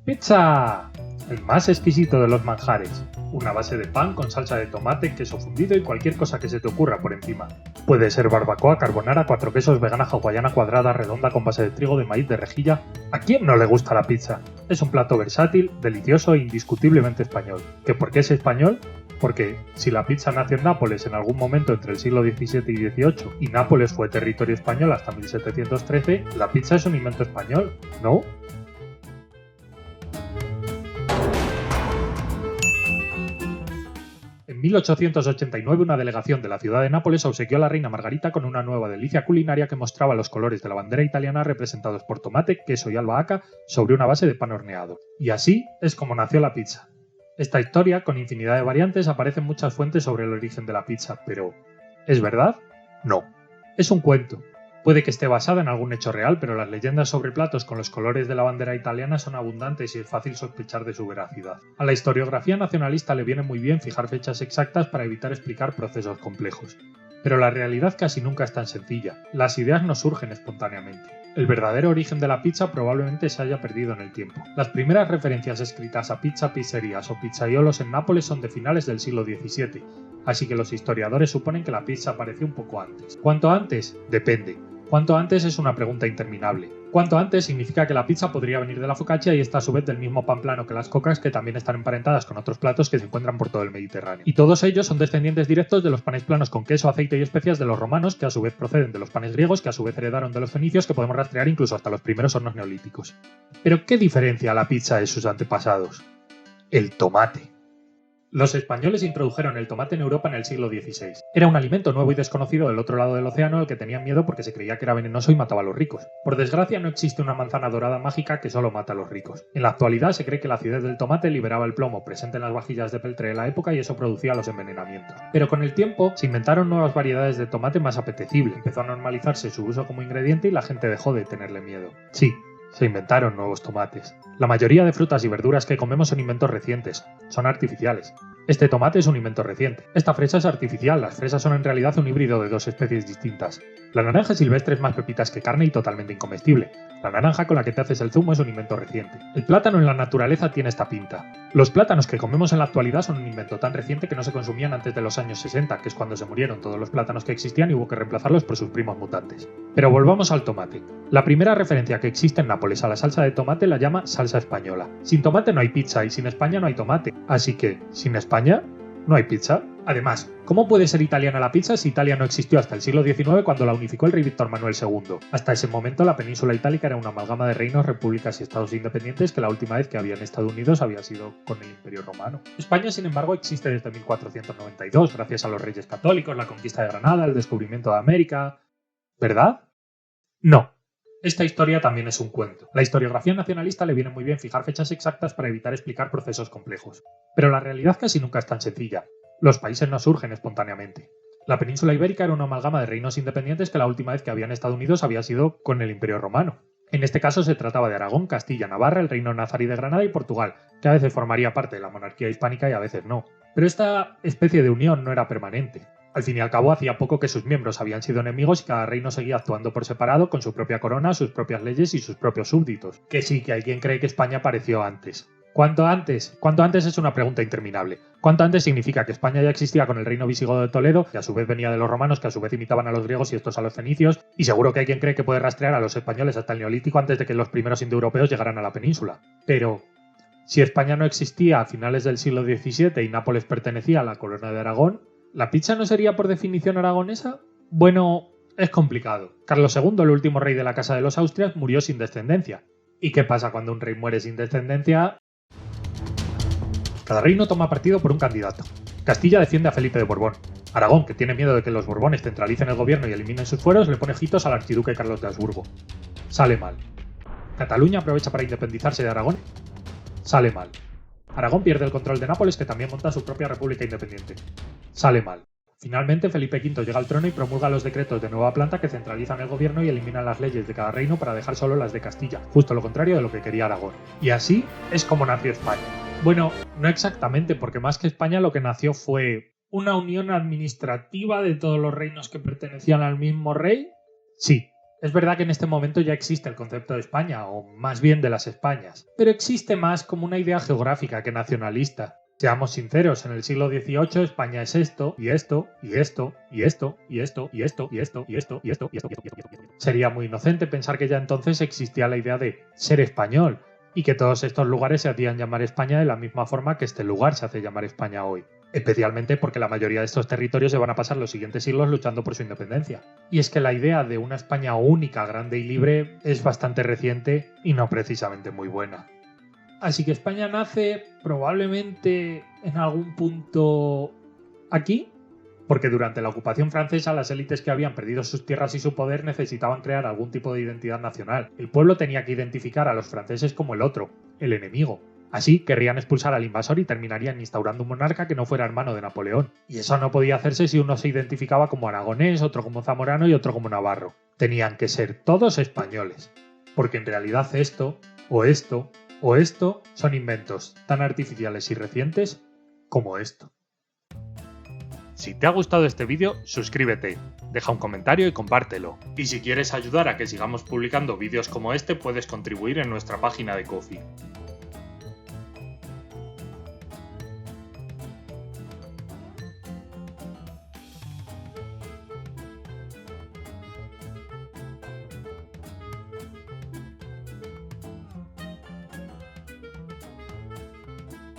¡Pizza! El más exquisito de los manjares. Una base de pan con salsa de tomate, queso fundido y cualquier cosa que se te ocurra por encima. Puede ser barbacoa, carbonara, cuatro quesos, vegana, hawaiana, cuadrada, redonda, con base de trigo, de maíz, de rejilla. ¿A quién no le gusta la pizza? Es un plato versátil, delicioso e indiscutiblemente español. ¿Que por qué es español? Porque si la pizza nació en Nápoles en algún momento entre el siglo XVII y XVIII y Nápoles fue territorio español hasta 1713, la pizza es un invento español, ¿no? En 1889 una delegación de la ciudad de Nápoles obsequió a la reina Margarita con una nueva delicia culinaria que mostraba los colores de la bandera italiana representados por tomate, queso y albahaca sobre una base de pan horneado. Y así es como nació la pizza. Esta historia, con infinidad de variantes, aparece en muchas fuentes sobre el origen de la pizza, pero ¿es verdad? No. Es un cuento. Puede que esté basada en algún hecho real, pero las leyendas sobre platos con los colores de la bandera italiana son abundantes y es fácil sospechar de su veracidad. A la historiografía nacionalista le viene muy bien fijar fechas exactas para evitar explicar procesos complejos. Pero la realidad casi nunca es tan sencilla. Las ideas no surgen espontáneamente. El verdadero origen de la pizza probablemente se haya perdido en el tiempo. Las primeras referencias escritas a pizza, pizzerías o pizzaiolos en Nápoles son de finales del siglo XVII, así que los historiadores suponen que la pizza apareció un poco antes. ¿Cuánto antes? Depende. ¿Cuánto antes es una pregunta interminable? ¿Cuánto antes significa que la pizza podría venir de la focaccia y está a su vez del mismo pan plano que las cocas, que también están emparentadas con otros platos que se encuentran por todo el Mediterráneo? Y todos ellos son descendientes directos de los panes planos con queso, aceite y especias de los romanos, que a su vez proceden de los panes griegos, que a su vez heredaron de los fenicios, que podemos rastrear incluso hasta los primeros hornos neolíticos. ¿Pero qué diferencia a la pizza de sus antepasados? El tomate. Los españoles introdujeron el tomate en Europa en el siglo XVI. Era un alimento nuevo y desconocido del otro lado del océano al que tenían miedo porque se creía que era venenoso y mataba a los ricos. Por desgracia no existe una manzana dorada mágica que solo mata a los ricos. En la actualidad se cree que la acidez del tomate liberaba el plomo presente en las vajillas de peltre de la época y eso producía los envenenamientos. Pero con el tiempo se inventaron nuevas variedades de tomate más apetecibles. Empezó a normalizarse su uso como ingrediente y la gente dejó de tenerle miedo. Sí, se inventaron nuevos tomates. La mayoría de frutas y verduras que comemos son inventos recientes, son artificiales. Este tomate es un invento reciente. Esta fresa es artificial, las fresas son en realidad un híbrido de dos especies distintas. La naranja silvestre es más pepitas que carne y totalmente incomestible. La naranja con la que te haces el zumo es un invento reciente. El plátano en la naturaleza tiene esta pinta. Los plátanos que comemos en la actualidad son un invento tan reciente que no se consumían antes de los años 60, que es cuando se murieron todos los plátanos que existían y hubo que reemplazarlos por sus primos mutantes. Pero volvamos al tomate. La primera referencia que existe en Nápoles a la salsa de tomate la llama salsa española. Sin tomate no hay pizza y sin España no hay tomate. Así que, sin España, no hay pizza. Además, ¿cómo puede ser italiana la pizza si Italia no existió hasta el siglo XIX cuando la unificó el rey Víctor Manuel II? Hasta ese momento la península itálica era una amalgama de reinos, repúblicas y estados independientes que la última vez que habían estado unidos había sido con el Imperio Romano. España, sin embargo, existe desde 1492 gracias a los reyes católicos, la conquista de Granada, el descubrimiento de América. ¿Verdad? No. Esta historia también es un cuento. La historiografía nacionalista le viene muy bien fijar fechas exactas para evitar explicar procesos complejos. Pero la realidad casi nunca es tan sencilla. Los países no surgen espontáneamente. La península ibérica era una amalgama de reinos independientes que la última vez que habían estado unidos había sido con el Imperio Romano. En este caso se trataba de Aragón, Castilla, Navarra, el reino nazarí de Granada y Portugal, que a veces formaría parte de la monarquía hispánica y a veces no. Pero esta especie de unión no era permanente. Al fin y al cabo, hacía poco que sus miembros habían sido enemigos y cada reino seguía actuando por separado con su propia corona, sus propias leyes y sus propios súbditos. Que sí, que alguien cree que España apareció antes. ¿Cuánto antes? ¿Cuánto antes es una pregunta interminable? ¿Cuánto antes significa que España ya existía con el reino visigodo de Toledo, que a su vez venía de los romanos, que a su vez imitaban a los griegos y estos a los fenicios? Y seguro que hay quien cree que puede rastrear a los españoles hasta el Neolítico antes de que los primeros indoeuropeos llegaran a la península. Pero si España no existía a finales del siglo XVII y Nápoles pertenecía a la corona de Aragón, ¿la pizza no sería por definición aragonesa? Bueno, es complicado. Carlos II, el último rey de la Casa de los Austrias, murió sin descendencia. ¿Y qué pasa cuando un rey muere sin descendencia? Cada reino toma partido por un candidato. Castilla defiende a Felipe de Borbón. Aragón, que tiene miedo de que los Borbones centralicen el gobierno y eliminen sus fueros, le pone ojitos al archiduque Carlos de Habsburgo. Sale mal. Cataluña aprovecha para independizarse de Aragón. Sale mal. Aragón pierde el control de Nápoles, que también monta su propia república independiente. Sale mal. Finalmente, Felipe V llega al trono y promulga los decretos de nueva planta que centralizan el gobierno y eliminan las leyes de cada reino para dejar solo las de Castilla, justo lo contrario de lo que quería Aragón. Y así es como nació España. Bueno, no exactamente, porque más que España lo que nació fue una unión administrativa de todos los reinos que pertenecían al mismo rey. Sí, Es verdad que en este momento ya existe el concepto de España, o más bien de las Españas, pero existe más como una idea geográfica que nacionalista. Seamos sinceros, en el siglo XVIII España es esto, y esto, y esto, y esto, y esto, y esto, y esto, y esto, y esto, y esto, y esto, y esto. Sería muy inocente pensar que ya entonces existía la idea de ser español, y que todos estos lugares se hacían llamar España de la misma forma que este lugar se hace llamar España hoy. Especialmente porque la mayoría de estos territorios se van a pasar los siguientes siglos luchando por su independencia. Y es que la idea de una España única, grande y libre es bastante reciente y no precisamente muy buena. Así que España nace probablemente en algún punto aquí, porque durante la ocupación francesa las élites que habían perdido sus tierras y su poder necesitaban crear algún tipo de identidad nacional. El pueblo tenía que identificar a los franceses como el otro, el enemigo. Así querrían expulsar al invasor y terminarían instaurando un monarca que no fuera hermano de Napoleón. Y eso no podía hacerse si uno se identificaba como aragonés, otro como zamorano y otro como navarro. Tenían que ser todos españoles. Porque en realidad esto, o esto, o esto son inventos tan artificiales y recientes como esto. Si te ha gustado este vídeo, suscríbete, deja un comentario y compártelo. Y si quieres ayudar a que sigamos publicando vídeos como este, puedes contribuir en nuestra página de Ko-fi.